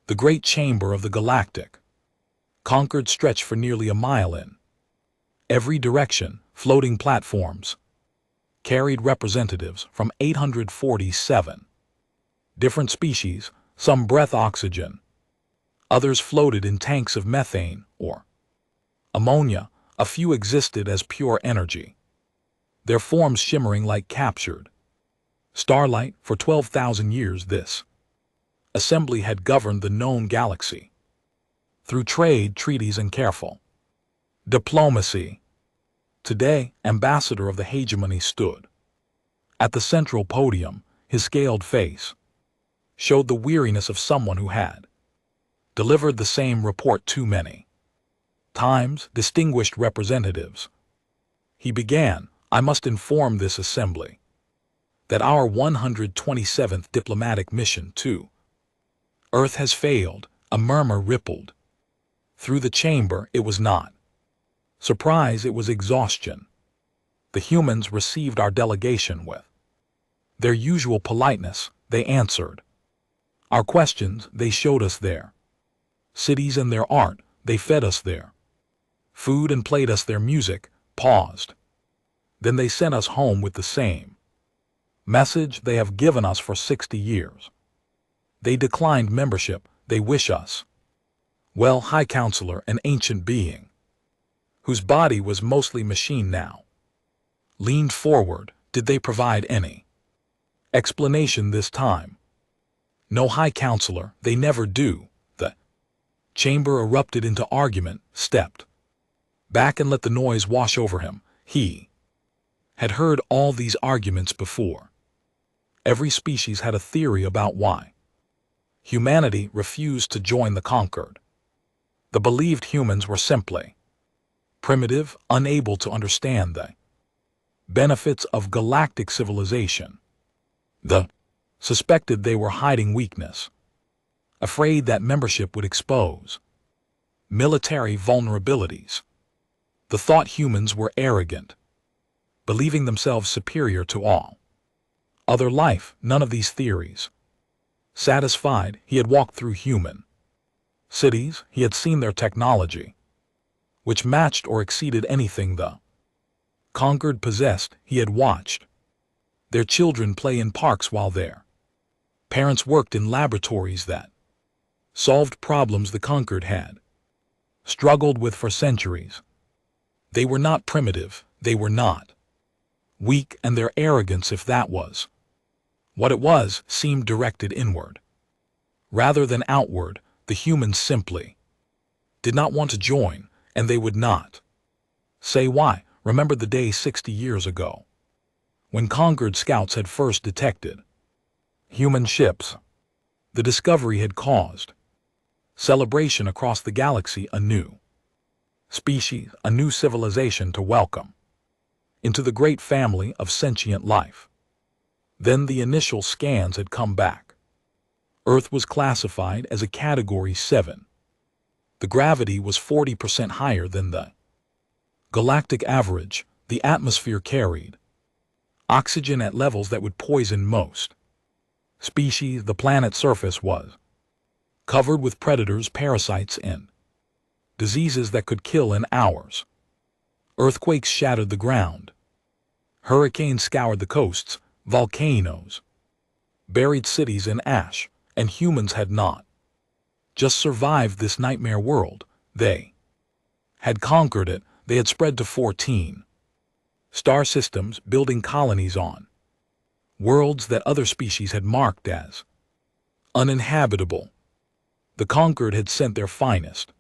The great chamber of the galactic, conquered stretched for nearly a mile in every direction. Floating platforms carried representatives from 847 different species. Some breathed oxygen, others floated in tanks of methane or ammonia. A few existed as pure energy, their forms shimmering like captured starlight. For 12,000 years this assembly had governed the known galaxy through trade treaties and careful diplomacy. Today, ambassador of the hegemony stood at the central podium. His scaled face showed the weariness of someone who had delivered the same report too many times. Distinguished representatives, he began, I must inform this assembly that our 127th diplomatic mission to Earth has failed. A murmur rippled through the chamber. It was not surprise, it was exhaustion. The humans received our delegation with their usual politeness. They answered our questions. They showed us their cities and their art. They fed us their food and played us their music. Paused. Then they sent us home with the same message they have given us for 60 years. They declined membership. They wish us well. High Counselor, an ancient being whose body was mostly machine now, leaned forward. Did they provide any explanation this time? No, High Counselor, they never do. The chamber erupted into argument, stepped back and let the noise wash over him. He had heard all these arguments before. Every species had a theory about why humanity refused to join the conquered. The believed humans were simply primitive, unable to understand the benefits of galactic civilization. The suspected they were hiding weakness, afraid that membership would expose military vulnerabilities. The thought humans were arrogant, believing themselves superior to all other life. None of these theories satisfied. He had walked through human cities. He had seen their technology, which matched or exceeded anything the conquered possessed. He had watched their children play in parks while their parents worked in laboratories that solved problems the conquered had struggled with for centuries. They were not primitive. They were not weak, and their arrogance, if that was what it was, seemed directed inward rather than outward. The humans simply did not want to join, and they would not say why. Remember the day 60 years ago when conquered scouts had first detected human ships. The discovery had caused celebration across the galaxy. A new species, a new civilization to welcome into the great family of sentient life. Then the initial scans had come back. Earth was classified as a Category 7. The gravity was 40% higher than the galactic average. The atmosphere carried oxygen at levels that would poison most species. The planet's surface was covered with predators, parasites, and diseases that could kill in hours. Earthquakes shattered the ground. Hurricanes scoured the coasts. Volcanoes buried cities in ash. And humans had not just survived this nightmare world. They had conquered it. They had spread to 14 star systems, building colonies on worlds that other species had marked as uninhabitable. The conquered had sent their finest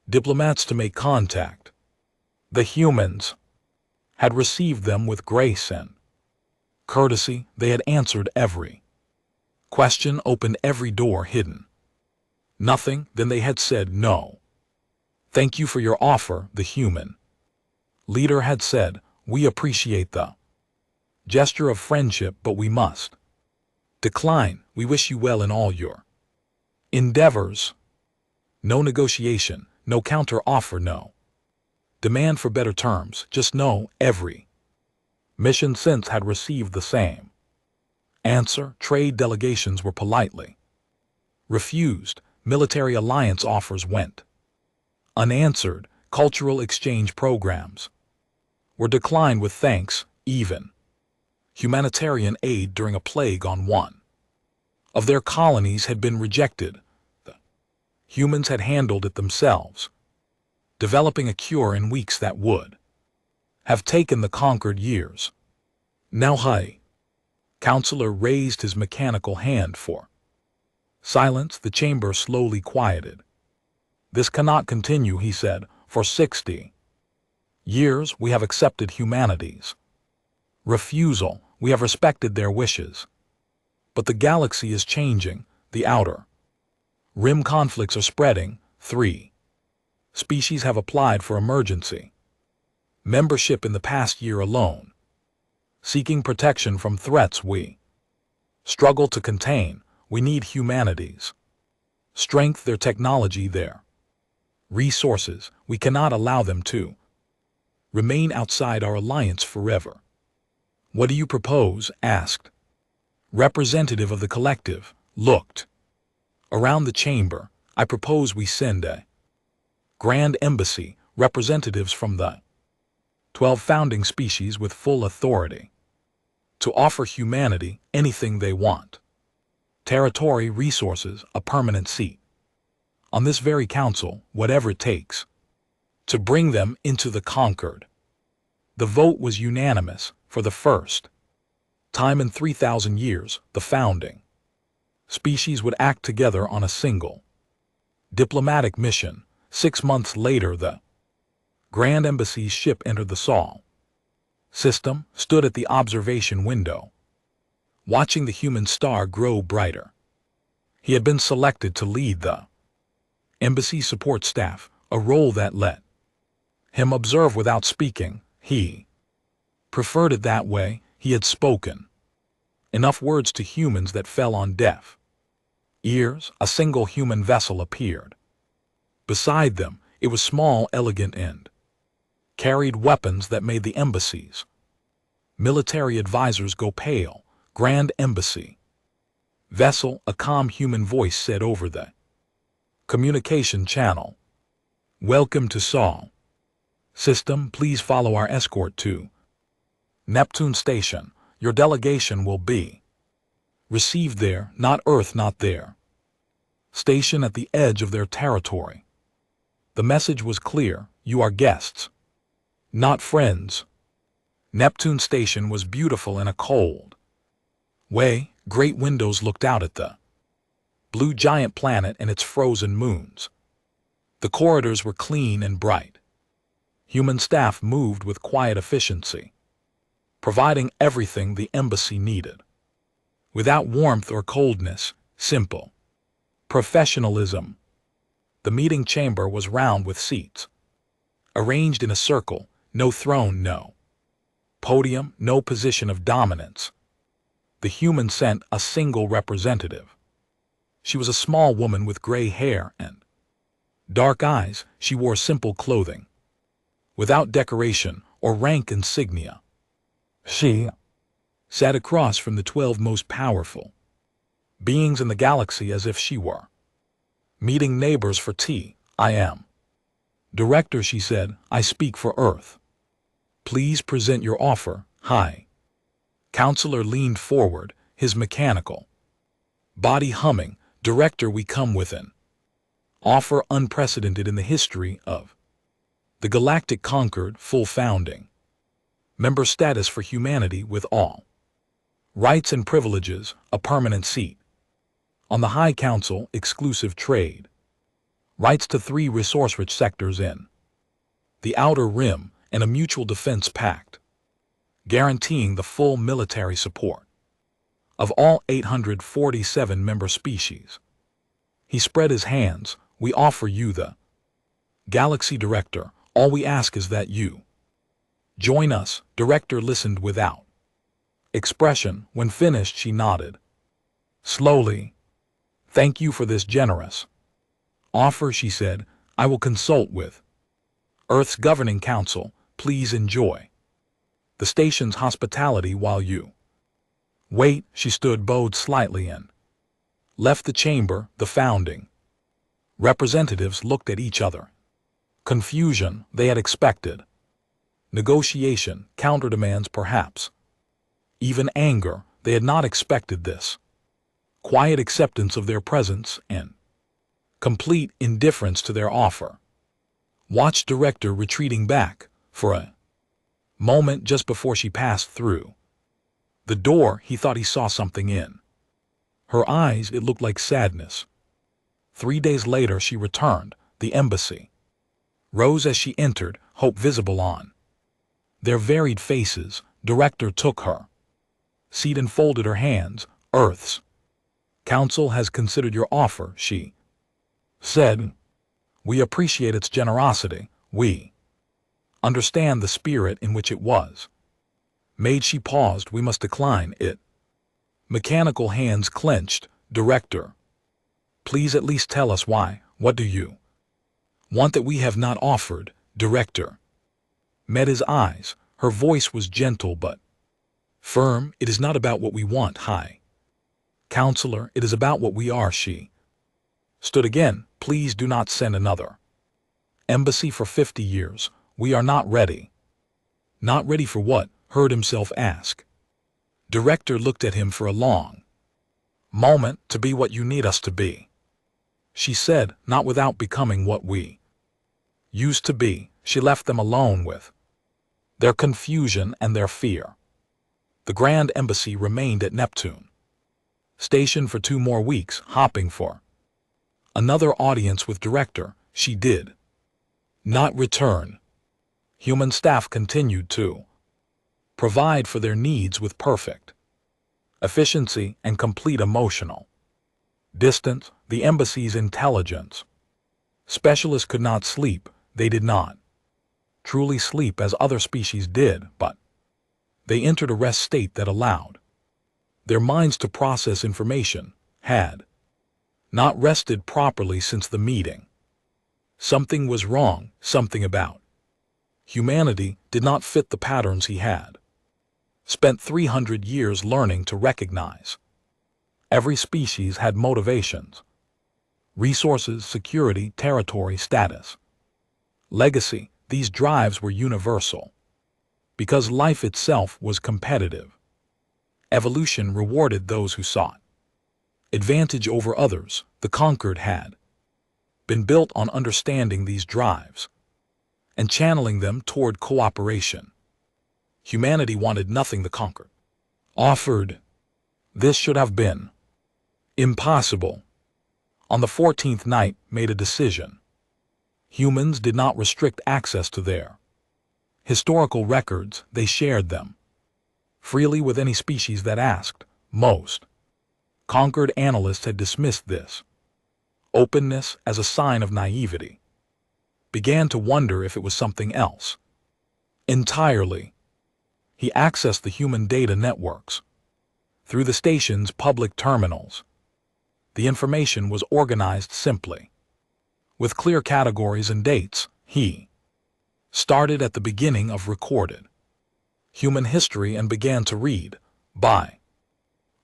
diplomats to make contact. The humans had received them with grace and courtesy. They had answered every question, opened every door hidden. Nothing. Then they had said no. Thank you for your offer, the human leader had said. We appreciate the gesture of friendship, but we must decline. We wish you well in all your endeavors. No negotiation, no counter offer, no demand for better terms. Just no. Every mission since had received the same answer. Trade delegations were politely refused. Military alliance offers went unanswered. Cultural exchange programs were declined with thanks. Even humanitarian aid during a plague on one of their colonies had been rejected. The humans had handled it themselves, developing a cure in weeks that would have taken the conquered years. Now, hi. Counselor raised his mechanical hand for silence. The chamber slowly quieted. This cannot continue, he said. For 60 years we have accepted humanity's refusal. We have respected their wishes. But the galaxy is changing. The outer rim conflicts are spreading. 3 species have applied for emergency membership in the past year alone, seeking protection from threats we struggle to contain. We need humanity's strength, their technology, their resources. We cannot allow them to remain outside our alliance forever. What do you propose? Asked. Representative of the collective looked around the chamber. I propose we send a grand embassy, representatives from the 12 founding species with full authority to offer humanity anything they want. Territory, resources, a permanent seat on this very council, whatever it takes to bring them into the conquered. The vote was unanimous. For the first time in 3,000 years, the founding species would act together on a single diplomatic mission. 6 months later, the Grand Embassy's ship entered the Sol system, stood at the observation window, watching the human star grow brighter. He had been selected to lead the embassy support staff, a role that let him observe without speaking. He preferred it that way. He had spoken enough words to humans that fell on deaf ears. A single human vessel appeared beside them. It was small, elegant, and carried weapons that made the embassy's military advisors go pale. Grand Embassy vessel, a calm human voice said over the communication channel. Welcome to Sol system. Please follow our escort to Neptune Station. Your delegation will be received there, not Earth, not there. Station at the edge of their territory. The message was clear. You are guests, not friends. Neptune Station was beautiful in a cold way. Great windows looked out at the blue giant planet and its frozen moons. The corridors were clean and bright. Human staff moved with quiet efficiency, providing everything the embassy needed, without warmth or coldness. Simple professionalism. The meeting chamber was round with seats arranged in a circle. No throne, no podium, no position of dominance. The human sent a single representative. She was a small woman with gray hair and dark eyes. She wore simple clothing, without decoration or rank insignia. She sat across from the 12 most powerful beings in the galaxy as if she were meeting neighbors for tea. I am Director, she said. I speak for Earth. Please present your offer. Hi. Counselor leaned forward, his mechanical body humming. Director, we come with an offer unprecedented in the history of the galactic conquered. Full founding member status for humanity with all rights and privileges, a permanent seat on the High Council, exclusive trade rights to 3 resource-rich sectors in the Outer Rim, and a mutual defense pact guaranteeing the full military support of all 847 member species. He spread his hands. We offer you the Galaxy Director. All we ask is that you join us. Director listened without expression. When finished, she nodded slowly. Thank you for this generous offer, she said. I will consult with Earth's Governing Council. Please enjoy the station's hospitality while you wait. She stood, bowed slightly, and left the chamber. The founding Representatives looked at each other. Confusion they had expected. Negotiation, counterdemands perhaps. Even anger, they had not expected this. Quiet acceptance of their presence and complete indifference to their offer. Watch director retreating back for a moment just before she passed through. The door, he thought he saw something in her eyes. It looked like sadness. 3 days later she returned, the embassy. Rose as she entered, hope visible on their varied faces. Director took her seat and folded her hands. Earth's Council has considered your offer, she said. We appreciate its generosity. We understand the spirit in which it was made. She paused. We must decline it. Mechanical hands clenched. Director, please at least tell us why. What do you want that we have not offered? Director met his eyes. Her voice was gentle but firm. It is not about what we want, High Counselor. It is about what we are. She stood again. Please do not send another embassy for 50 years. We are not ready. Not ready for what? Heard himself ask. Director looked at him for a long moment. To be what you need us to be, she said, not without becoming what we used to be. She left them alone with their confusion and their fear. The Grand Embassy remained at Neptune Station for 2 more weeks, hopping for another audience with director. She did not return. Human staff continued to provide for their needs with perfect efficiency and complete emotional distance. The embassy's intelligence specialists could not sleep. They did not truly sleep as other species did, but they entered a rest state that allowed their minds to process information. Had not rested properly since the meeting. Something was wrong. Something about humanity did not fit the patterns he had spent 300 years learning to recognize. Every species had motivations, resources, security, territory, status, legacy. These drives were universal because life itself was competitive. Evolution rewarded those who sought advantage over others. The conquered had been built on understanding these drives and channeling them toward cooperation. Humanity wanted nothing the conquered offered. This should have been impossible. On the 14th night, made a decision. Humans did not restrict access to their historical records. They shared them freely with any species that asked. Most conquered analysts had dismissed this openness as a sign of naivety. Began to wonder if it was something else entirely. He accessed the human data networks through the station's public terminals. The information was organized simply, with clear categories and dates. He started at the beginning of recorded human history and began to read. By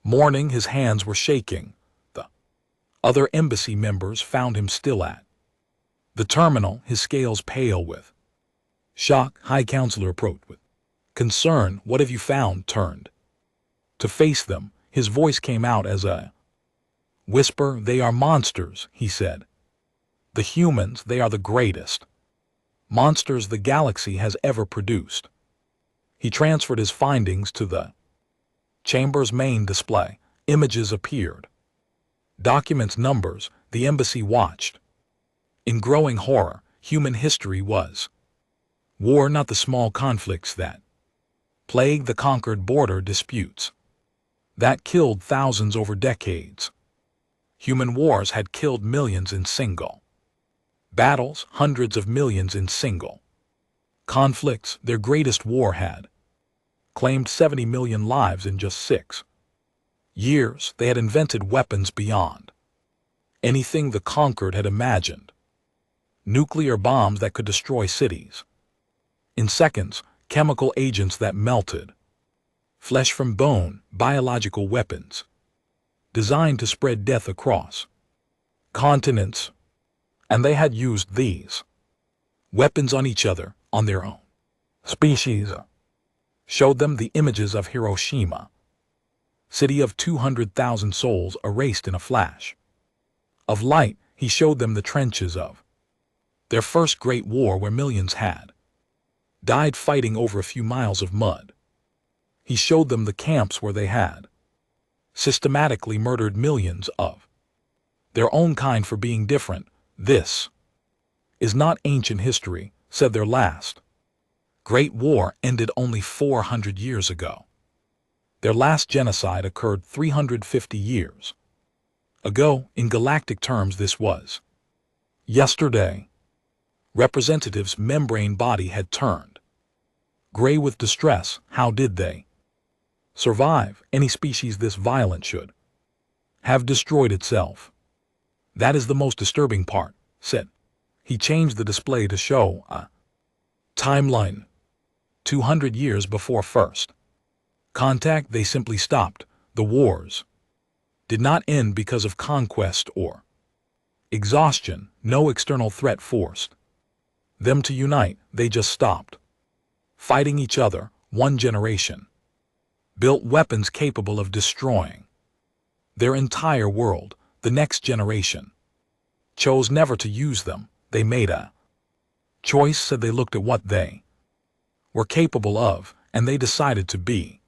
morning his hands were shaking. The other embassy members found him still at the terminal, his scales pale with shock. High Counselor approached with concern. What have you found? Turned to face them. His voice came out as a whisper. They are monsters, he said. The humans, they are the greatest monsters the galaxy has ever produced. He transferred his findings to the chamber's main display. Images appeared. Documents, numbers. The embassy watched in growing horror. Human history was war, not the small conflicts that plagued the conquered, border disputes that killed thousands over decades. Human wars had killed millions in single battles, hundreds of millions in single conflicts. Their greatest war had claimed 70 million lives in just 6 years. They had invented weapons beyond anything the conquered had imagined. Nuclear bombs that could destroy cities in seconds, chemical agents that melted flesh from bone, biological weapons designed to spread death across continents. And they had used these weapons on each other, on their own species. Showed them the images of Hiroshima, city of 200,000 souls erased in a flash of light. He showed them the trenches of their first great war where millions had died fighting over a few miles of mud. He showed them the camps where they had systematically murdered millions of their own kind for being different. This is not ancient history, said their last great war ended only 400 years ago. Their last genocide occurred 350 years ago. In galactic terms, this was yesterday. Representatives' membrane body had turned gray with distress. How did they survive? Any species this violent should have destroyed itself. That is the most disturbing part, said. He changed the display to show a timeline 200 years before first contact. They simply stopped. The wars did not end because of conquest or exhaustion. No external threat forced them to unite. They just stopped fighting each other. One generation built weapons capable of destroying their entire world. The next generation chose never to use them. They made a choice, said. They looked at what they were capable of, and they decided to be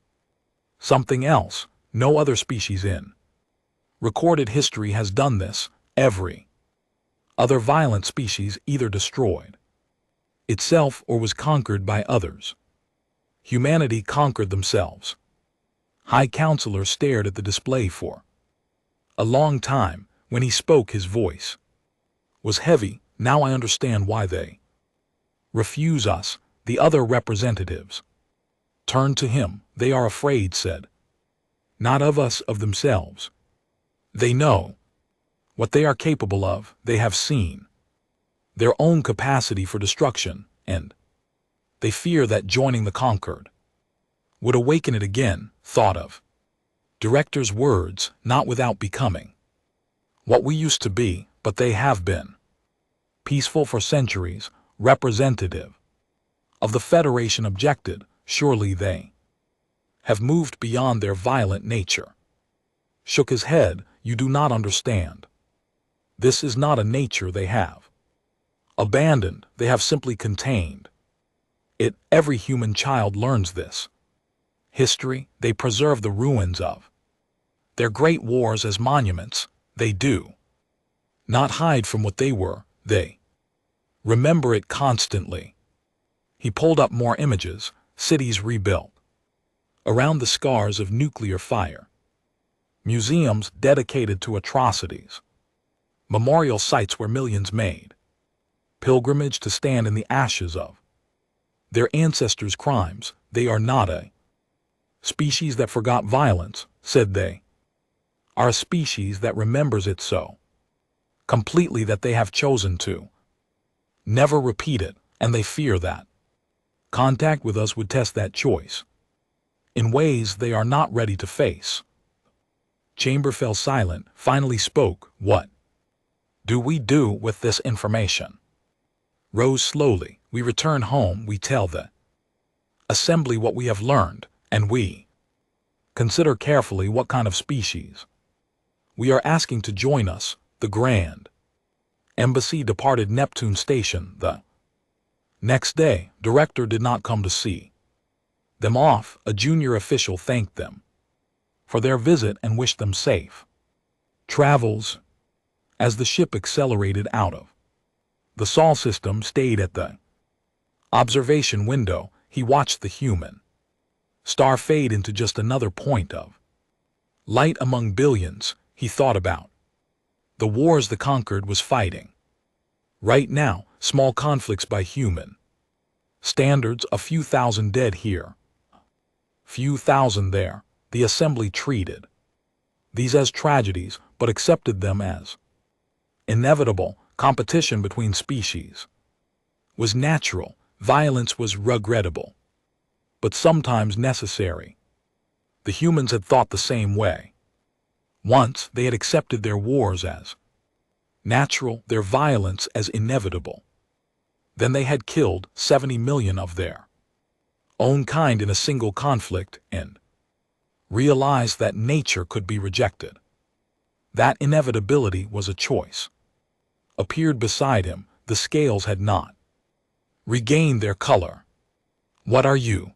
something else. No other species in recorded history has done this. Every other violent species either destroyed itself or was conquered by others. Humanity conquered themselves. High Counselor stared at the display for a long time. When he spoke, his voice was heavy. Now I understand why they refuse us. The other representatives turned to him. They are afraid, said. Not of us, of themselves. They know what they are capable of. They have seen their own capacity for destruction, and they fear that joining the conquered would awaken it again. Thought of director's words, not without becoming what we used to be, but they have been peaceful for centuries. Representative of the Federation objected. Surely they have moved beyond their violent nature. Shook his head. You do not understand. This is not a nature they have abandoned. They have simply contained it. Every human child learns this history. They preserve the ruins of their great wars as monuments. They do not hide from what they were. They remember it constantly. He pulled up more images. Cities rebuilt around the scars of nuclear fire. Museums dedicated to atrocities. Memorial sites where millions made pilgrimage to stand in the ashes of their ancestors' crimes. They are not a species that forgot violence, said they. Are a species that remembers it so completely that they have chosen to never repeat it, and they fear that contact with us would test that choice in ways they are not ready to face. Chamber fell silent. Finally spoke. What do we do with this information? Rose slowly. We return home. We tell the assembly what we have learned, and we consider carefully what kind of species we are asking to join us. The Grand Embassy departed Neptune Station the next day. Director did not come to see them off. A junior official thanked them for their visit and wished them safe travels. As the ship accelerated out of the Sol system, stayed at the observation window. He watched the human star fade into just another point of light among billions. He thought about the wars the conquered was fighting. Right now, small conflicts by human standards. A few thousand dead here, few thousand there. The assembly treated these as tragedies, but accepted them as inevitable. Competition between species was natural. Violence was regrettable, but sometimes necessary. The humans had thought the same way. Once they had accepted their wars as natural, their violence as inevitable. Then they had killed 70 million of their own kind in a single conflict and realized that nature could be rejected. That inevitability was a choice. Appeared beside him, the scales had not regained their color. "What are you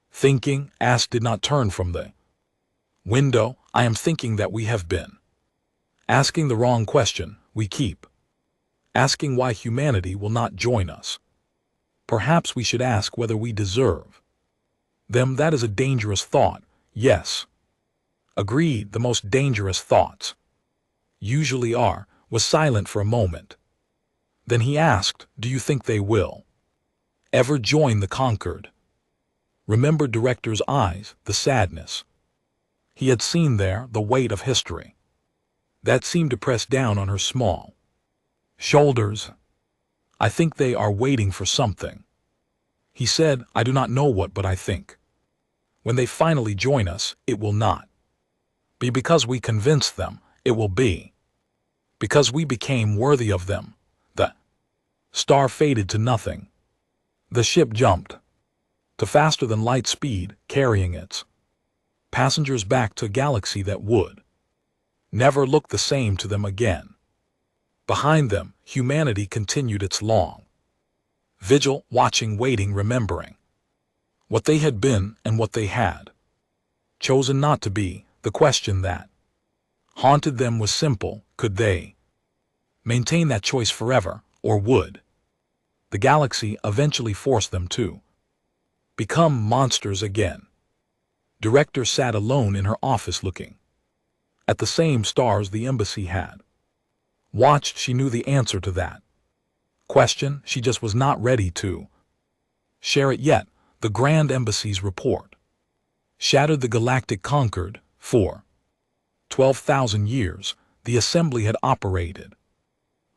thinking?" asked did not turn from the window. "I am thinking that we have been asking the wrong question. We keep asking why humanity will not join us. Perhaps we should ask whether we deserve them." "That is a dangerous thought." "Yes." Agreed, the most dangerous thoughts usually are. Was silent for a moment. Then he asked, "Do you think they will ever join the conquered?" Remembered director's eyes, the sadness he had seen there, the weight of history that seemed to press down on her small shoulders. "I think they are waiting for something," he said. "I do not know what, but I think when they finally join us, it will not be because we convinced them. It will be because we became worthy of them." The star faded to nothing. The ship jumped to faster than light speed, carrying its passengers back to a galaxy that would never look the same to them again. Behind them, humanity continued its long vigil, watching, waiting, remembering what they had been and what they had chosen not to be. The question that haunted them was simple: could they maintain that choice forever, or would the galaxy eventually force them to become monsters again? Director sat alone in her office looking at the same stars the embassy had watched. She knew the answer to that question. She just was not ready to share it yet. The Grand Embassy's report shattered the galactic conquered. For 12,000 years, the assembly had operated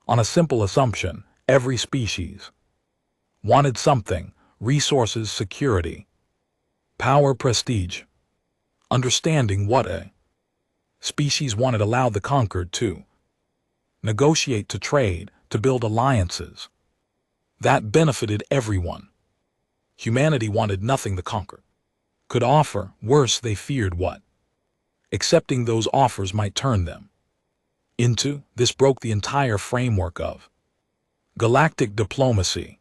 on a simple assumption: every species wanted something: resources, security, power, prestige. Understanding what a species wanted allowed the conquered to negotiate, to trade, to build alliances that benefited everyone. Humanity wanted nothing the conquered could offer. Worse, they feared what accepting those offers might turn them into. This broke the entire framework of galactic diplomacy.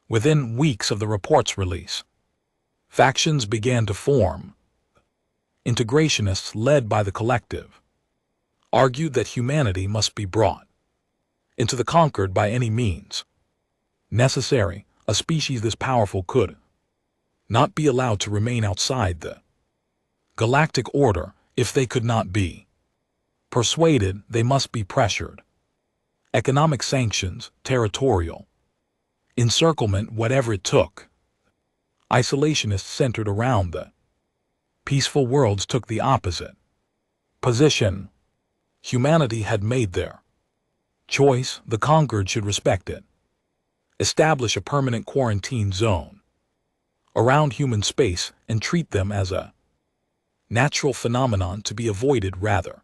Within weeks of the report's release, factions began to form. Integrationists, led by the collective, argued that humanity must be brought into the conquered by any means necessary. A species this powerful could not be allowed to remain outside the galactic order. If they could not be persuaded, they must be pressured. Economic sanctions, territorial encirclement, whatever it took. Isolationists centered around the peaceful worlds took the opposite position. Humanity had made their choice. The conquered should respect it. Establish a permanent quarantine zone around human space and treat them as a natural phenomenon to be avoided rather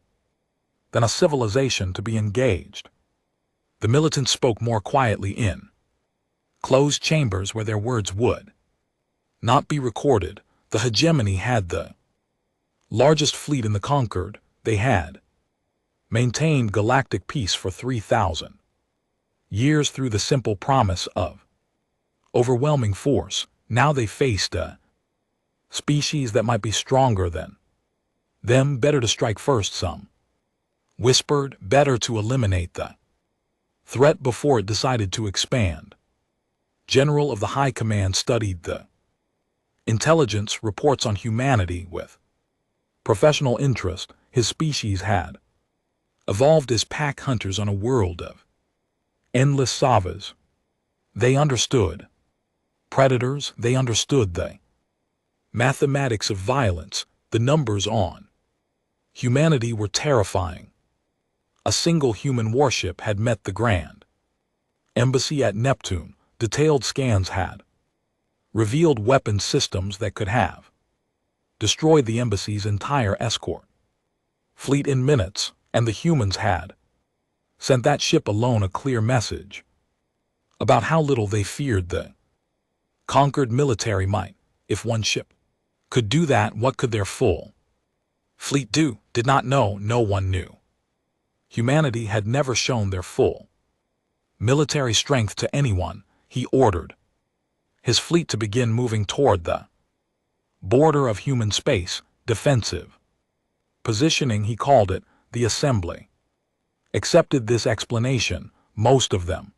than a civilization to be engaged. The militants spoke more quietly in closed chambers where their words would not be recorded. The hegemony had the largest fleet in the conquered. They had maintained galactic peace for 3,000 years through the simple promise of overwhelming force. Now they faced a species that might be stronger than them. Better to strike first, some whispered. Better to eliminate the threat before it decided to expand. General of the High Command studied the intelligence reports on humanity with professional interest. His species had evolved as pack hunters on a world of endless savas. They understood predators. They understood the mathematics of violence. The numbers on humanity were terrifying. A single human warship had met the Grand Embassy at Neptune. Detailed scans had revealed weapon systems that could have destroyed the embassy's entire escort fleet in minutes, and the humans had sent that ship alone a clear message about how little they feared the conquered military might. If one ship could do that, what could their full fleet do? Did not know, no one knew. Humanity had never shown their full military strength to anyone. He ordered his fleet to begin moving toward the border of human space, defensive positioning. He called it the assembly. Accepted this explanation. Most of them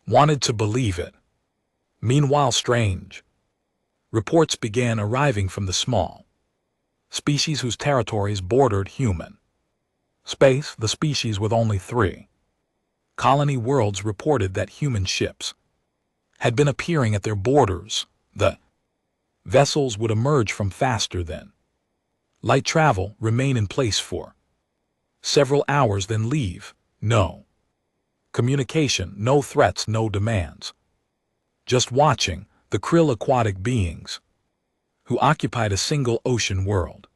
wanted to believe it. Meanwhile, strange reports began arriving from the small species whose territories bordered human space. The species with only 3 colony worlds reported that human ships had been appearing at their borders. The vessels would emerge from faster than light travel, remain in place for several hours, then leave. No communication, no threats, no demands. Just watching. The krill, aquatic beings who occupied a single ocean world,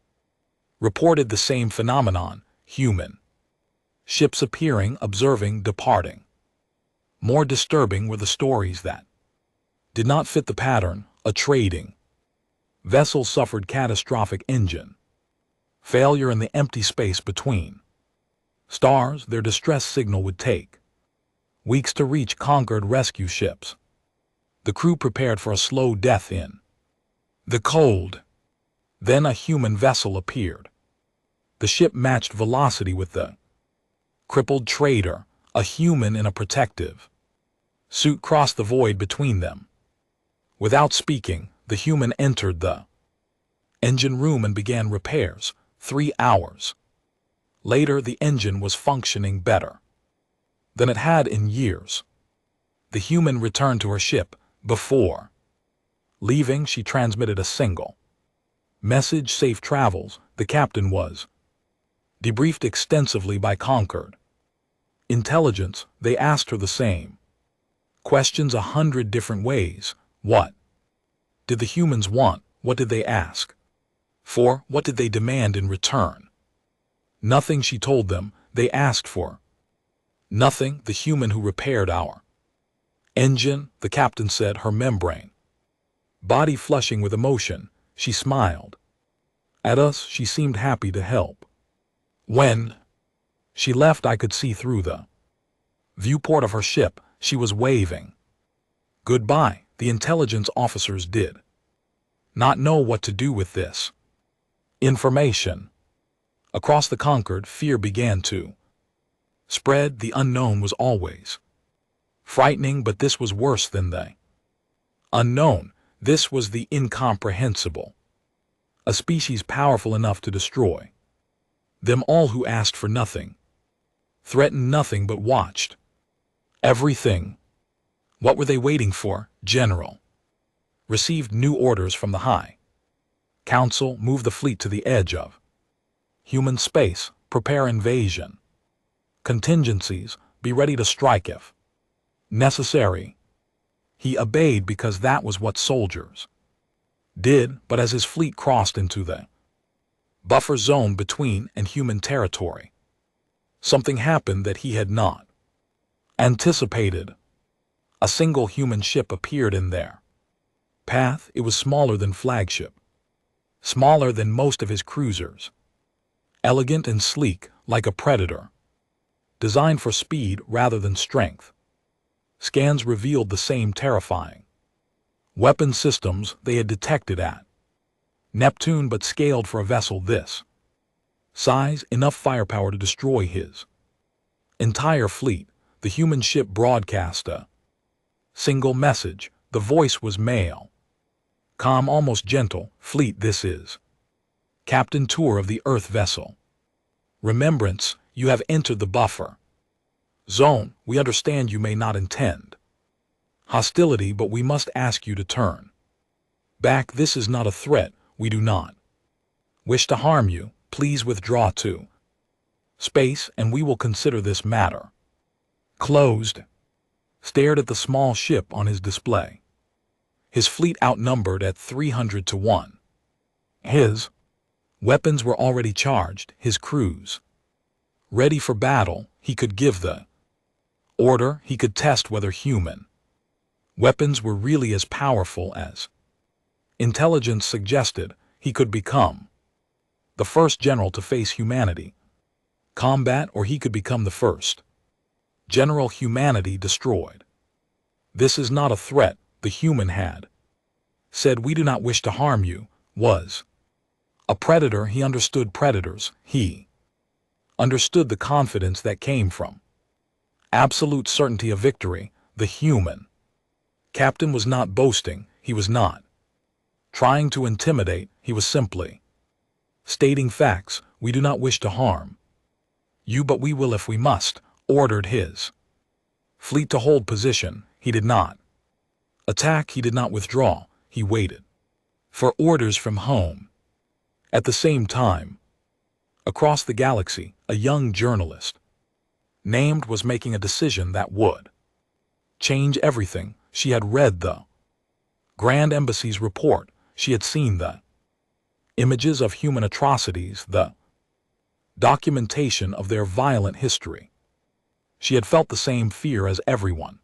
reported the same phenomenon. Human ships appearing, observing, departing. More disturbing were the stories that did not fit the pattern. A trading vessel suffered catastrophic engine failure in the empty space between stars. Their distress signal would take weeks to reach conquered rescue ships. The crew prepared for a slow death in the cold. Then a human vessel appeared. The ship matched velocity with the crippled trader. A human in a protective suit crossed the void between them. Without speaking, the human entered the engine room and began repairs. 3 hours later, the engine was functioning better than it had in years. The human returned to her ship. Before leaving, she transmitted a single message: safe travels. The captain was debriefed extensively by conquered intelligence. They asked her the same questions 100 different ways. What did the humans want? What did they ask for? What did they demand in return? Nothing, she told them. They asked for nothing. The human who repaired our engine, the captain said, her membrane body flushing with emotion. She smiled at us. She seemed happy to help. When she left, I could see through the viewport of her ship. She was waving goodbye. The intelligence officers did not know what to do with this information. Across the conquered, fear began to spread. The unknown was always frightening, but this was worse than the unknown. This was the incomprehensible. A species powerful enough to destroy them all, who asked for nothing, threatened nothing, but watched everything. What were they waiting for? General received new orders from the High Council. Move the fleet to the edge of human space. Prepare invasion contingencies. Be ready to strike if necessary. He obeyed because that was what soldiers did. But as his fleet crossed into the buffer zone between and human territory, something happened that he had not anticipated. A single human ship appeared in their path. It was smaller than flagship, smaller than most of his cruisers, elegant and sleek, like a predator, designed for speed rather than strength. Scans revealed the same terrifying weapon systems they had detected at Neptune, but scaled for a vessel this size. Enough firepower to destroy his entire fleet. The human ship broadcast a single message. The voice was male, calm, almost gentle. Fleet, this is Captain Tour of the Earth vessel. Remembrance, you have entered the buffer zone. We understand you may not intend hostility, but we must ask you to turn back. This is not a threat. We do not wish to harm you. Please withdraw to space, and we will consider this matter closed. Stared at the small ship on his display. His fleet outnumbered at 300 to 1. His weapons were already charged, his crews ready for battle. he could give the order, he could test whether human weapons were really as powerful as intelligence suggested. He could become the first general to face humanity combat, or he could become the first general humanity destroyed. This is not a threat, the human had said. We do not wish to harm you. Was a predator. He understood predators. He understood the confidence that came from absolute certainty of victory. The human captain was not boasting. He was not trying to intimidate. He was simply stating facts. We do not wish to harm you, but we will if we must. Ordered his fleet to hold position. He did not attack. He did not withdraw. He waited for orders from home. At the same time, across the galaxy, a young journalist named was making a decision that would change everything. She had read the Grand Embassy's report. She had seen the images of human atrocities, the documentation of their violent history. She had felt the same fear as everyone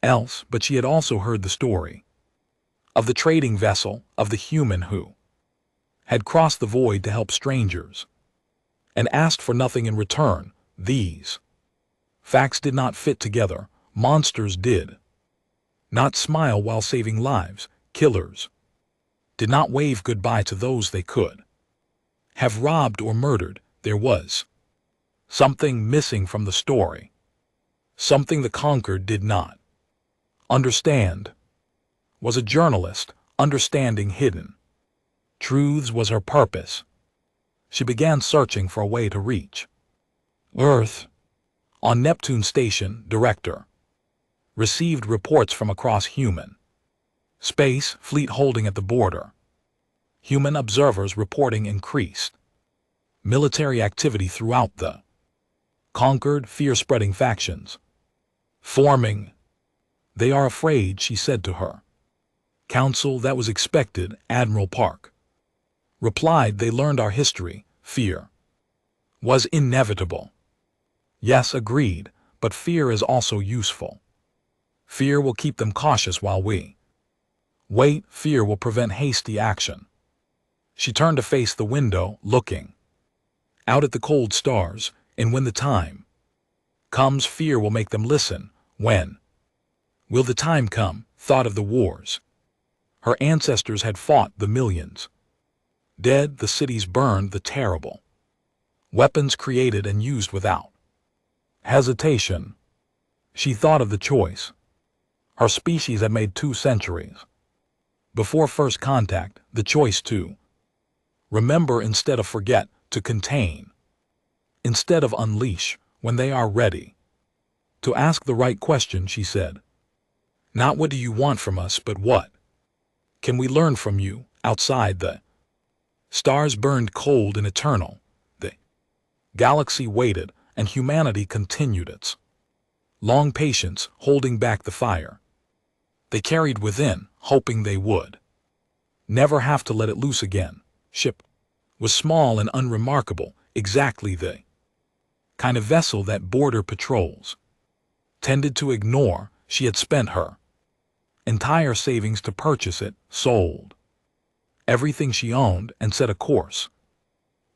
else, but she had also heard the story of the trading vessel, of the human who had crossed the void to help strangers and asked for nothing in return. These facts did not fit together. Monsters did not smile while saving lives. Killers did not wave goodbye to those they could have robbed or murdered. There was something missing from the story, something the conquered did not understand. Was a journalist understanding hidden truths was her purpose. She began searching for a way to reach Earth. On Neptune Station, director received reports from across human space, fleet holding at the border. Human observers reporting increased military activity throughout the conquered, fear-spreading factions forming. They are afraid, she said to her council. That was expected. Admiral Park replied, they learned our history. Fear was inevitable. Yes, agreed, but fear is also useful. Fear will keep them cautious while we wait. Fear will prevent hasty action. She turned to face the window, looking out at the cold stars, and when the time comes, fear will make them listen. When will the time come? Thought of the wars her ancestors had fought, the millions dead, the cities burned, the terrible weapons created and used without hesitation. She thought of the choice her species had made 2 centuries before first contact, the choice to remember instead of forget, to contain instead of unleash. When they are ready to ask the right question, she said, not what do you want from us, but what can we learn from you? Outside, the stars burned cold and eternal. The galaxy waited, and humanity continued its long patience, holding back the fire they carried within, hoping they would never have to let it loose again. Ship was small and unremarkable, exactly the kind of vessel that border patrols tended to ignore. She had spent her entire savings to purchase it, sold everything she owned, and set a course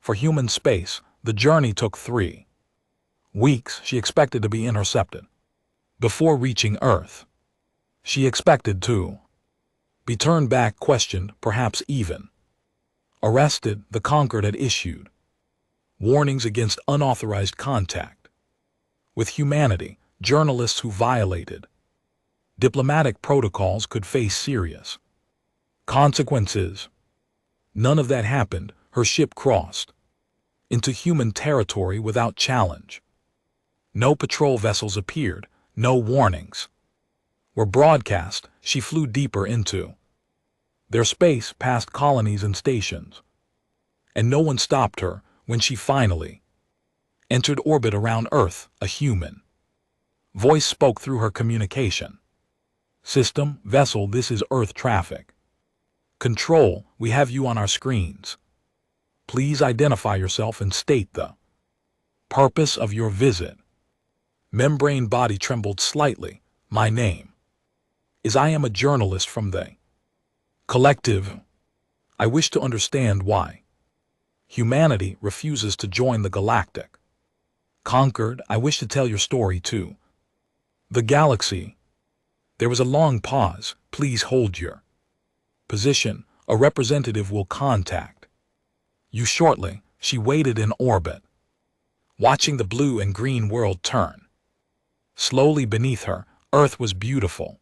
for human space. The journey took 3 weeks. She expected to be intercepted before reaching Earth. She expected to be turned back, questioned, perhaps even arrested. The conquered had issued warnings against unauthorized contact with humanity. Journalists who violated diplomatic protocols could face serious consequences. None of that happened. Her ship crossed into human territory without challenge. No patrol vessels appeared. No warnings were broadcast. She flew deeper into their space, past colonies and stations, and no one stopped her. When she finally entered orbit around Earth, a human voice spoke through her communication system. Vessel, this is Earth traffic control. We have you on our screens. Please identify yourself and state the purpose of your visit. Membrane body trembled slightly. My name is I am a journalist from the collective. I wish to understand why humanity refuses to join the galactic. Conquered, I wish to tell your story too. The galaxy. There was a long pause. Please hold your position. A representative will contact you shortly. She waited in orbit, watching the blue and green world turn slowly beneath her. Earth was beautiful.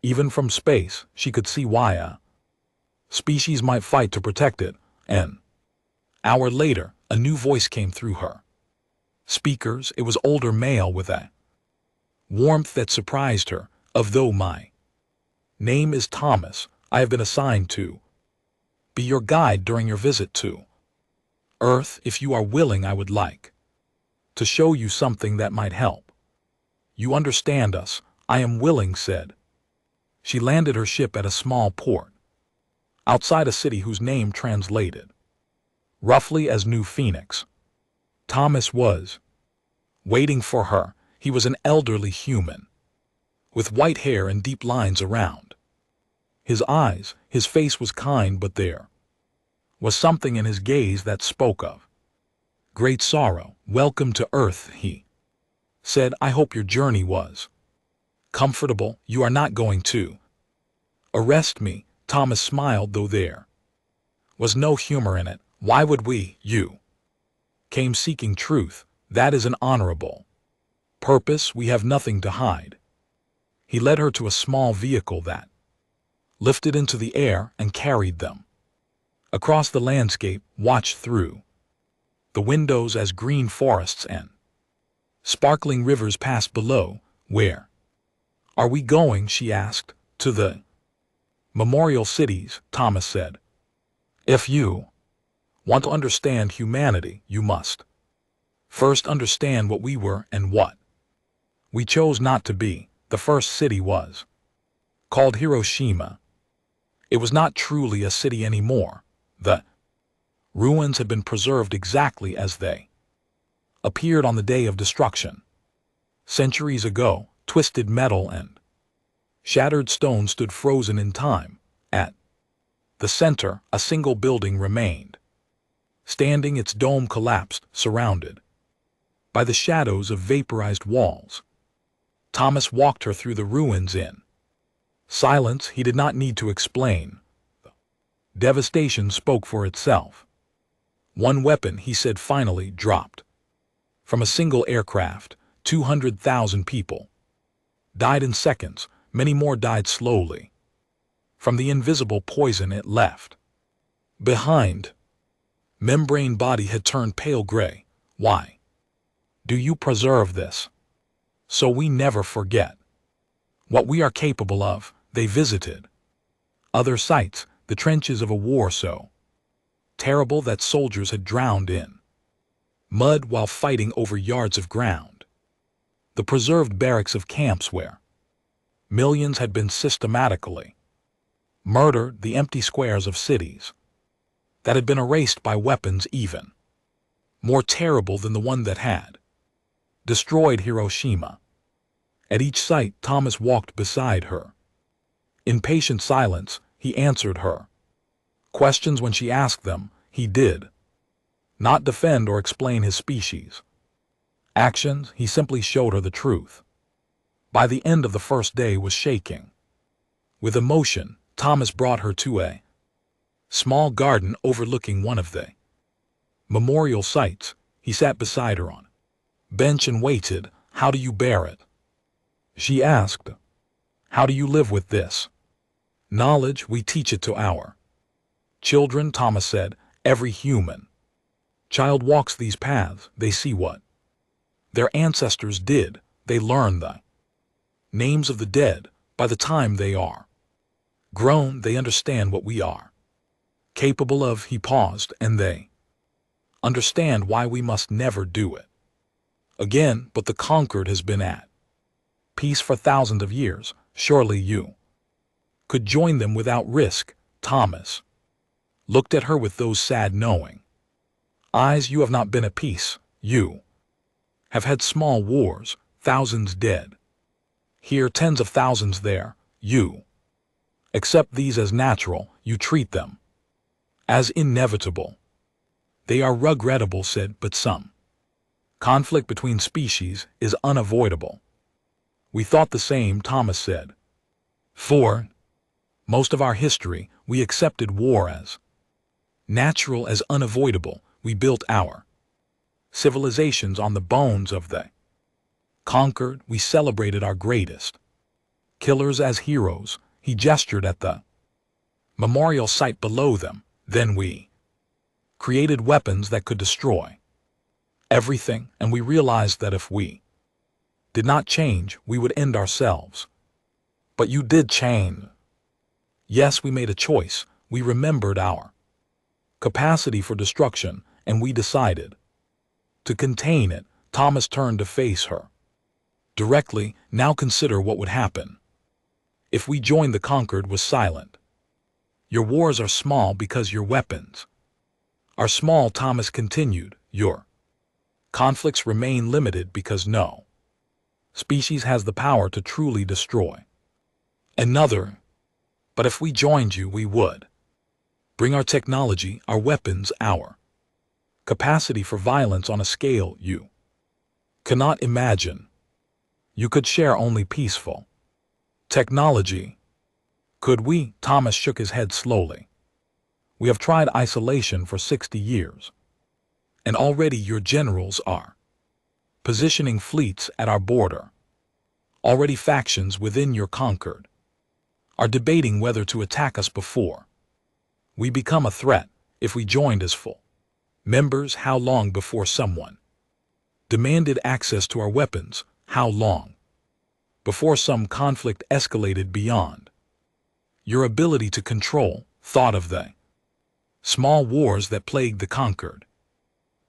Even from space, she could see why a species might fight to protect it. An hour later, a new voice came through her speakers. It was older male with a warmth that surprised her. Although my name is Thomas, I have been assigned to be your guide during your visit to Earth. If you are willing, I would like to show you something that might help you understand us. I am willing, said. She landed her ship at a small port outside a city whose name translated roughly as New Phoenix. Thomas was waiting for her. He was an elderly human with white hair and deep lines around his eyes. His face was kind, but there was something in his gaze that spoke of great sorrow. Welcome to Earth, he said. I hope your journey was comfortable. You are not going to arrest me. Thomas smiled, though there was no humor in it. Why would we? You came seeking truth. That is an honorable purpose. We have nothing to hide. He led her to a small vehicle that lifted into the air and carried them across the landscape. Watched through the windows as green forests and sparkling rivers passed below. Where are we going? She asked. To the memorial cities, Thomas said. If you want to understand humanity, you must first understand what we were and what we chose not to be. The first city was called Hiroshima. It was not truly a city anymore. The ruins had been preserved exactly as they appeared on the day of destruction. Centuries ago, twisted metal and shattered stone stood frozen in time. At the center, a single building remained standing. Its dome collapsed, surrounded by the shadows of vaporized walls. Thomas walked her through the ruins in silence. He did not need to explain. Devastation spoke for itself. One weapon, he said, finally dropped from a single aircraft. 200,000 people died in seconds. Many more died slowly from the invisible poison it left behind. Membrane body had turned pale gray. Why do you preserve this? So we never forget what we are capable of. They visited other sites, the trenches of a war so terrible that soldiers had drowned in mud while fighting over yards of ground. The preserved barracks of camps where millions had been systematically murdered. The empty squares of cities that had been erased by weapons even more terrible than the one that had destroyed Hiroshima. At each site, Thomas walked beside her. In patient silence, he answered her questions when she asked them. He did not defend or explain his species actions. He simply showed her the truth. By the end of the first day was shaking with emotion. Thomas brought her to a small garden overlooking one of the memorial sites. He sat beside her on a bench and waited. How do you bear it? She asked. How do you live with this knowledge? We teach it to our children, Thomas said. Every human child walks these paths. They see what their ancestors did. They learn the names of the dead. By the time they are grown, they understand what we are capable of. He paused, and they understand why we must never do it again. But the conquered has been at peace for thousands of years. Surely you could join them without risk. Thomas looked at her with those sad, knowing eyes. You have not been at peace. You have had small wars, thousands dead. Here, tens of thousands there, you accept these as natural, you treat them as inevitable. They are regrettable, said, but some conflict between species is unavoidable. We thought the same, Thomas said. For most of our history, we accepted war as natural, as unavoidable. We built our civilizations on the bones of the conquered. We celebrated our greatest killers as heroes. He gestured at the memorial site below them. Then we created weapons that could destroy everything, and we realized that if we did not change, we would end ourselves. But you did change. Yes, we made a choice. We remembered our capacity for destruction, and we decided to contain it. Thomas turned to face her directly. Now consider what would happen if we joined. The conquered was silent. Your wars are small because your weapons are small, Thomas continued. Your conflicts remain limited because no species has the power to truly destroy another. But if we joined you, we would bring our technology, our weapons, our capacity for violence on a scale you cannot imagine. You could share only peaceful technology. Could we? Thomas shook his head slowly. We have tried isolation for 60 years. And already your generals are positioning fleets at our border. Already factions within your conquered are debating whether to attack us before we become a threat. If we joined as full members, how long before someone demanded access to our weapons? How long before some conflict escalated beyond your ability to control? Thought of the small wars that plagued the conquered,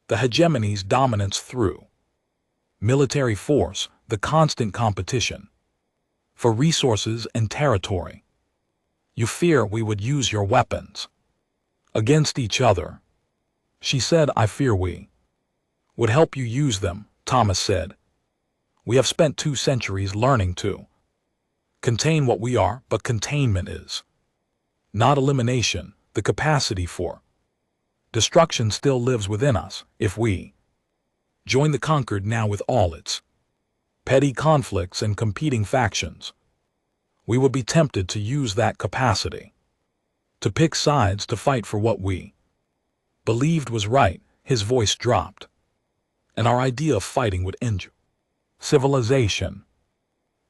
the hegemony's dominance through military force, the constant competition for resources and territory. You fear we would use your weapons against each other. She said, I fear we would help you use them, Thomas said. We have spent 2 centuries learning to contain what we are, but containment is not elimination. The capacity for destruction still lives within us. If we join the conquered now with all its petty conflicts and competing factions, we would be tempted to use that capacity to pick sides, to fight for what we believed was right. His voice dropped. And our idea of fighting would end civilization.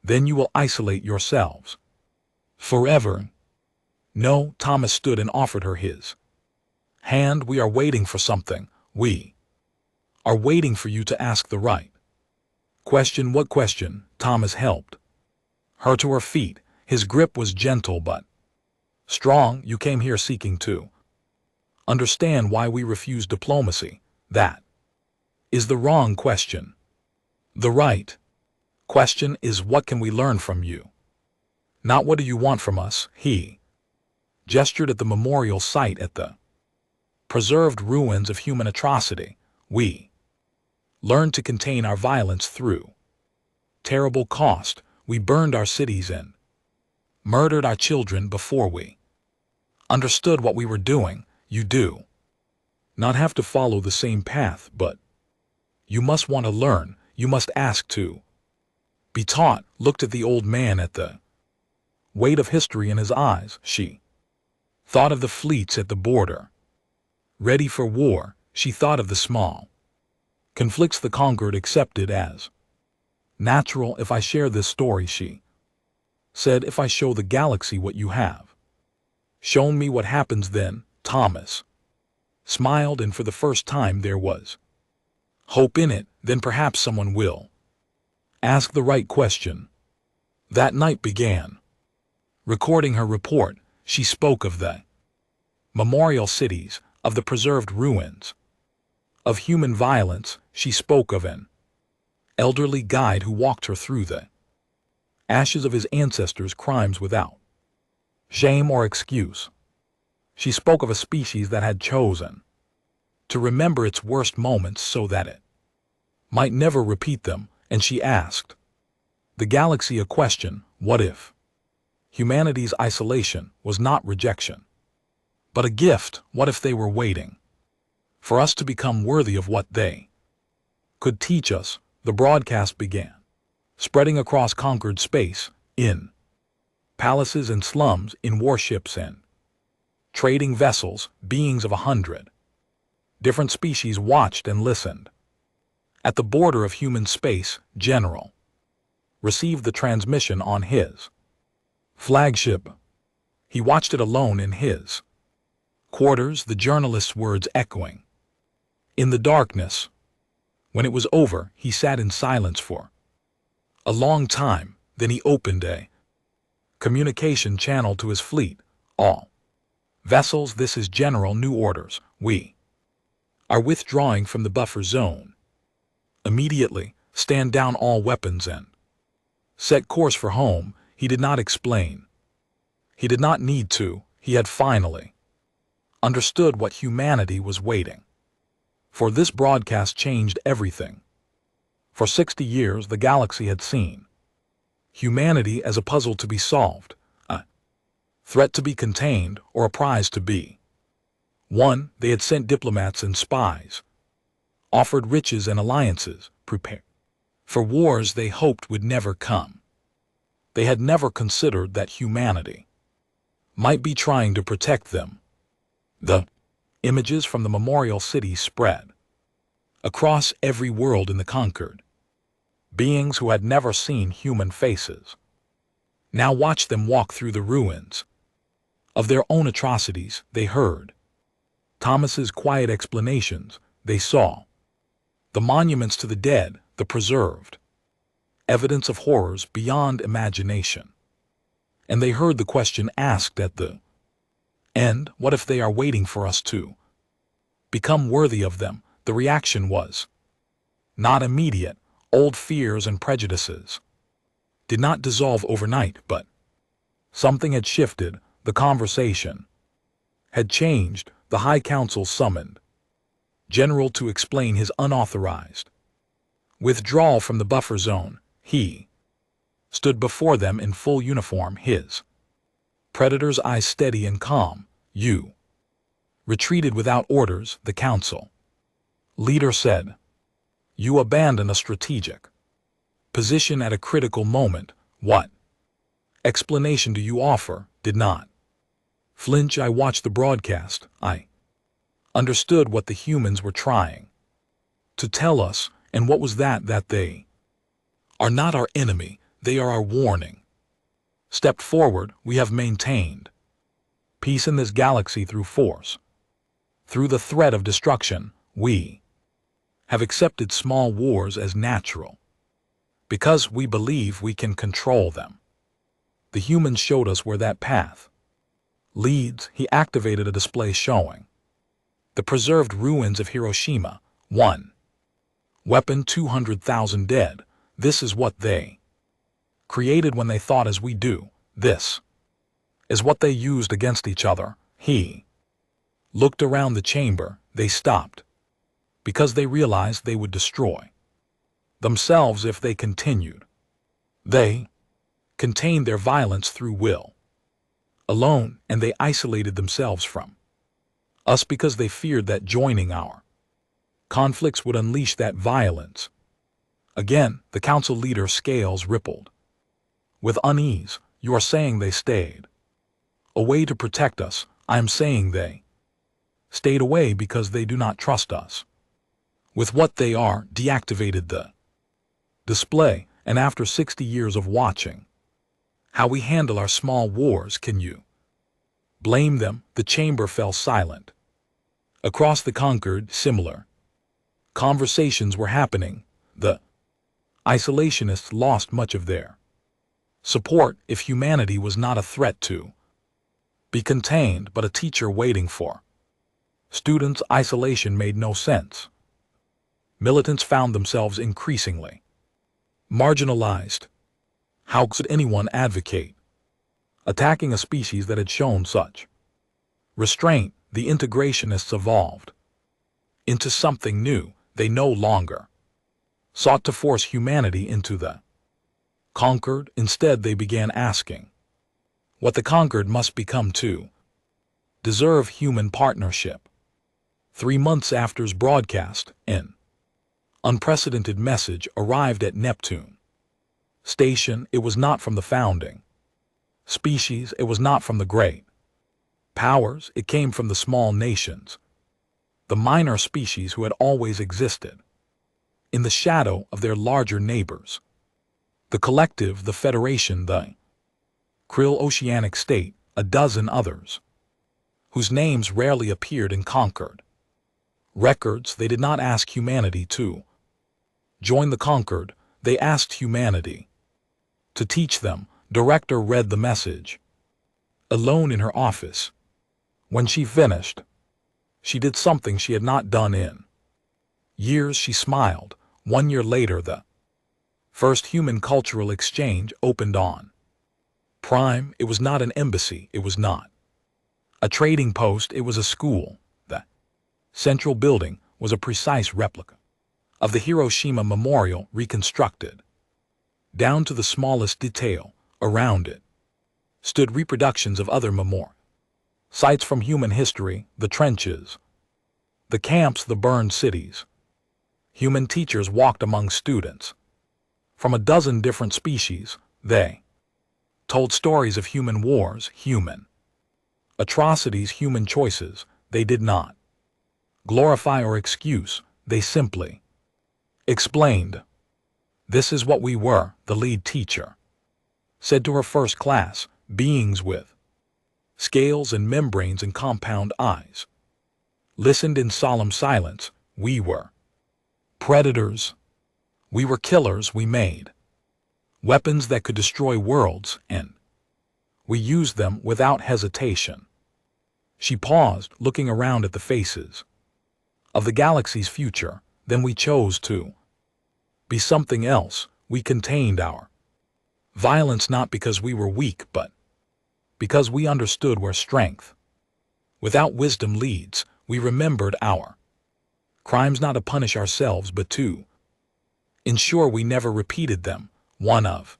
Then you will isolate yourselves forever. No, Thomas stood and offered her his hand. We are waiting for something. We are waiting for you to ask the right question. What question? Thomas helped her to her feet. His grip was gentle but strong. You came here seeking to understand why we refuse diplomacy. That is the wrong question. The right question is, what can we learn from you? Not what do you want from us. He gestured at the memorial site, at the preserved ruins of human atrocity. We learned to contain our violence through terrible cost. We burned our cities and murdered our children before we understood what we were doing. You do not have to follow the same path, but you must want to learn. You must ask to be taught. Looked at the old man, at the weight of history in his eyes. She thought of the fleets at the border, ready for war. She thought of the small conflicts the conquered accepted as natural. If I share this story, she said, if I show the galaxy what you have shown me, what happens then? Thomas smiled, and for the first time there was hope in it. Then perhaps someone will ask the right question. That night began. Recording her report, she spoke of the memorial cities, of the preserved ruins, of human violence. She spoke of an elderly guide who walked her through the ashes of his ancestors' crimes without shame or excuse. She spoke of a species that had chosen to remember its worst moments so that it might never repeat them. And she asked, The galaxy a question, what if? Humanity's isolation was not rejection, but a gift. What if they were waiting for us to become worthy of what they could teach us? The broadcast began, spreading across conquered space, in palaces and slums, in warships and trading vessels. Beings of 100 different species watched and listened. At the border of human space, General received the transmission on his flagship. He watched it alone in his quarters, the journalist's words echoing in the darkness. When it was over, he sat in silence for a long time. Then he opened a communication channel to his fleet. All vessels, this is General. New orders. We are withdrawing from the buffer zone. Immediately, stand down all weapons and set course for home. He did not explain. He did not need to. He had finally understood what humanity was waiting for. This broadcast changed everything. For 60 years, the galaxy had seen humanity as a puzzle to be solved, a threat to be contained, or a prize to be won. They had sent diplomats and spies, offered riches and alliances, prepared for wars they hoped would never come. They had never considered that humanity might be trying to protect them. The images from the memorial city spread across every world in the conquered. Beings who had never seen human faces now watched them walk through the ruins of their own atrocities. They heard Thomas's quiet explanations. They saw the monuments to the dead, the preserved evidence of horrors beyond imagination. And they heard the question asked at the end, what if they are waiting for us to become worthy of them? The reaction was not immediate. Old fears and prejudices did not dissolve overnight, but something had shifted. The conversation had changed. The High Council summoned General to explain his unauthorized withdrawal from the buffer zone. He stood before them in full uniform, his predator's eyes steady and calm. You retreated without orders, the council leader said. You abandoned a strategic position at a critical moment. What explanation do you offer? Did not flinch. I watched the broadcast. I understood what the humans were trying to tell us. And what was that? That they are not our enemy. They are our warning. Stepped forward. We have maintained peace in this galaxy through force. Through the threat of destruction, we have accepted small wars as natural because we believe we can control them. The humans showed us where that path leads. He activated a display showing the preserved ruins of Hiroshima. One weapon, 200,000 dead. This is what they created when they thought as we do. This is what they used against each other. He looked around the chamber. They stopped because they realized they would destroy themselves if they continued. They contained their violence through will alone, and they isolated themselves from us because they feared that joining our conflicts would unleash that violence. Again, the council leader's scales rippled with unease. You are saying they stayed away to protect us. I am saying they stayed away because they do not trust us with what they are. Deactivated the display, and after 60 years of watching how we handle our small wars, can you blame them? The chamber fell silent. Across the conquered, similar conversations were happening. The isolationists lost much of their support. If humanity was not a threat to be contained, but a teacher waiting for students, isolation made no sense. Militants found themselves increasingly marginalized. How could anyone advocate attacking a species that had shown such restraint? The integrationists evolved into something new. They no longer sought to force humanity into the Conquered, instead they began asking what the conquered must become to deserve human partnership. 3 months after his broadcast, an unprecedented message arrived at Neptune Station. It was not from the founding species, it was not from the great powers, it came from the small nations, the minor species who had always existed in the shadow of their larger neighbors. The collective, the federation, the Krill Oceanic State, a dozen others, whose names rarely appeared in Concord records. They did not ask humanity to join the conquered, they asked humanity to teach them. Director read the message alone in her office. When she finished, she did something she had not done in years. She smiled. 1 year later, the first human cultural exchange opened on Prime. It was not an embassy, it was not a trading post, it was a school. The central building was a precise replica of the Hiroshima Memorial, reconstructed down to the smallest detail. Around it stood reproductions of other memorial sites from human history: the trenches, the camps, the burned cities. Human teachers walked among students from a dozen different species. They told stories of human wars, human atrocities, human choices. They did not glorify or excuse, they simply explained. This is what we were, the lead teacher said to her first class, beings with scales and membranes and compound eyes. Listened in solemn silence. We were predators. We were killers. We made weapons that could destroy worlds, and we used them without hesitation. She paused, looking around at the faces of the galaxy's future. Then we chose to be something else. We contained our violence not because we were weak, but because we understood where strength without wisdom leads. We remembered our crimes not to punish ourselves, but to ensure we never repeated them. One of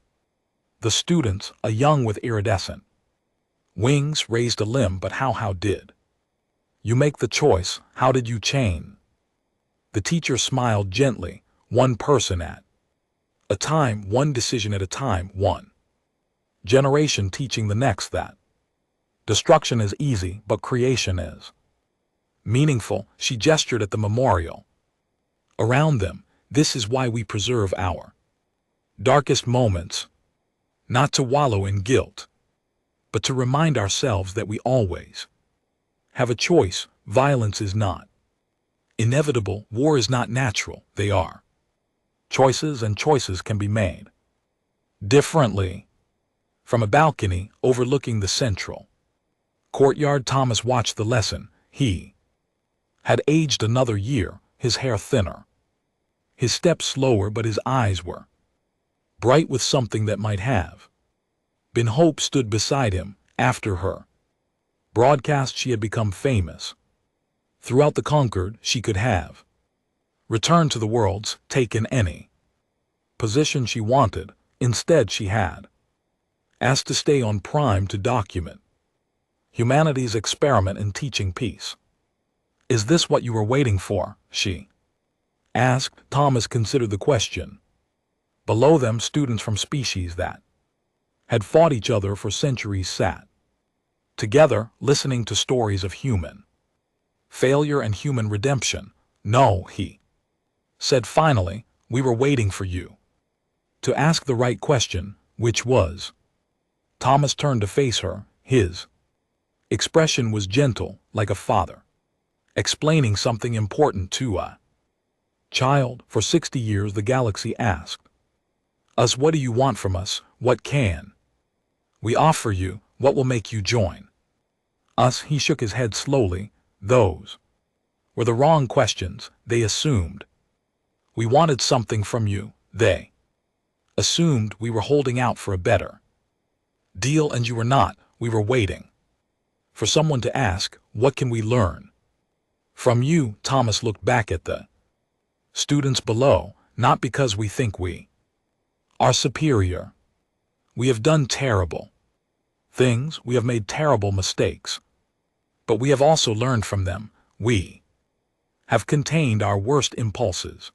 the students, a young with iridescent wings, raised a limb. But how did you make the choice? How did you change? The teacher smiled gently. One person at a time, one decision at a time, one generation teaching the next that destruction is easy, but creation is meaningful. She gestured at the memorial around them. This is why we preserve our darkest moments, not to wallow in guilt, but to remind ourselves that we always have a choice. Violence is not inevitable. War is not natural. They are choices, and choices can be made differently. From a balcony overlooking the central courtyard, Thomas watched the lesson. He had aged another year, his hair thinner, his steps slower, but his eyes were bright with something that might have been hope. Stood beside him. After her broadcast, she had become famous throughout the conquered. She could have returned to the worlds, taken any position she wanted. Instead, she had asked to stay on Prime to document humanity's experiment in teaching peace. Is this what you were waiting for? She asked. Thomas considered the question. Below them, students from species that had fought each other for centuries sat together, listening to stories of human failure and human redemption. No, he said finally, we were waiting for you to ask the right question, which was. Thomas turned to face her. His expression was gentle, like a father explaining something important to a child. For 60 years the galaxy asked us, what do you want from us? What can we offer you? What will make you join us? He shook his head slowly. Those were the wrong questions. They assumed we wanted something from you. They assumed we were holding out for a better deal, and you were not. We were waiting for someone to ask, what can we learn from you? Thomas looked back at the students below. Not because we think we are superior, We have done terrible things, we have made terrible mistakes. But we have also learned from them. We have contained our worst impulses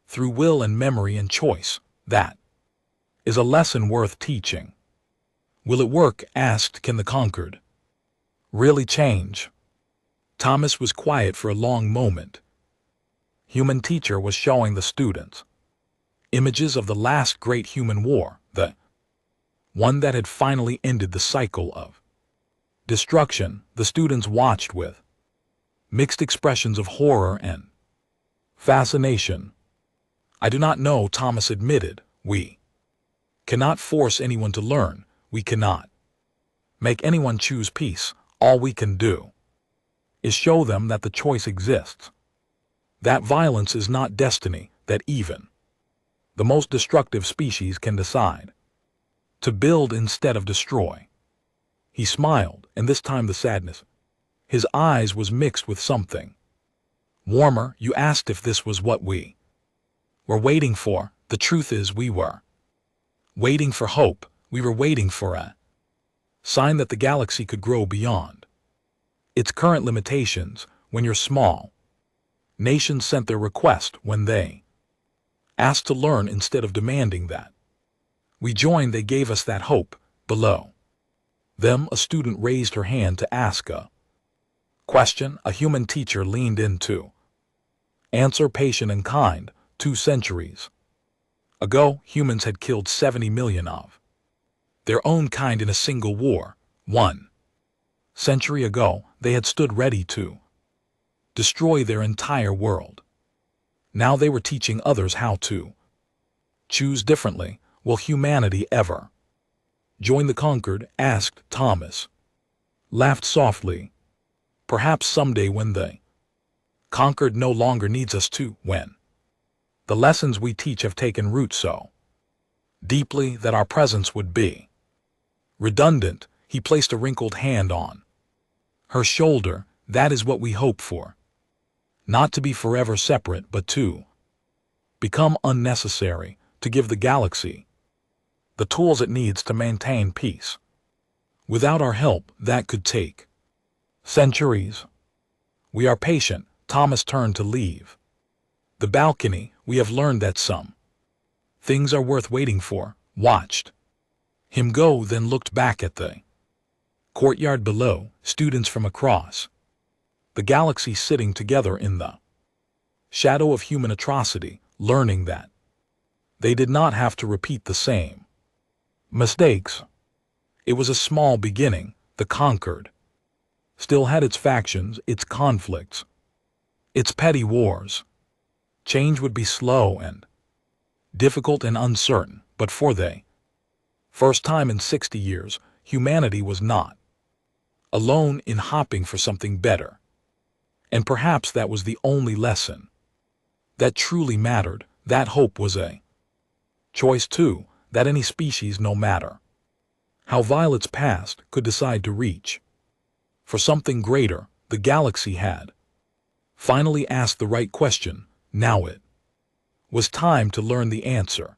through will and memory and choice. That is a lesson worth teaching. Will it work? Asked Can the conquered really change? Thomas was quiet for a long moment. Human teacher was showing the students images of the last great human war, the one that had finally ended the cycle of destruction. The students watched with mixed expressions of horror and fascination. I do not know, Thomas admitted. We cannot force anyone to learn. We cannot make anyone choose peace. All we can do is show them that the choice exists, that violence is not destiny, that even the most destructive species can decide to build instead of destroy. He smiled, and this time the sadness his eyes was mixed with something warmer. You asked if this was what we were waiting for. The truth is we were waiting for hope. We were waiting for a sign that the galaxy could grow beyond its current limitations. When your small nations sent their request, when they asked to learn instead of demanding that we joined, they gave us that hope. Below them, a student raised her hand to ask a question. A human teacher leaned in to answer, patient and kind. 2 centuries ago, humans had killed 70 million of their own kind in a single war. 1 century ago, they had stood ready to destroy their entire world. Now they were teaching others how to choose differently. Will humanity ever join the conquered? Asked Thomas. Laughed softly. Perhaps someday, when the conquered no longer needs us to, when the lessons we teach have taken root so deeply that our presence would be redundant. He placed a wrinkled hand on her shoulder. That is what we hope for. Not to be forever separate, but to become unnecessary, to give the galaxy the tools it needs to maintain peace. Without our help, that could take centuries. We are patient. Thomas turned to leave the balcony. We have learned that some things are worth waiting for. Watched him go, then looked back at the courtyard below. Students from across the galaxy sitting together in the shadow of human atrocity, learning that they did not have to repeat the same mistakes. It was a small beginning. The conquered still had its factions, its conflicts, its petty wars. Change would be slow and difficult and uncertain, but for the first time in 60 years, humanity was not alone in hoping for something better. And perhaps that was the only lesson that truly mattered. That hope was a choice too, that any species, no matter how vile its past, could decide to reach for something greater. The galaxy had finally asked the right question. Now it was time to learn the answer.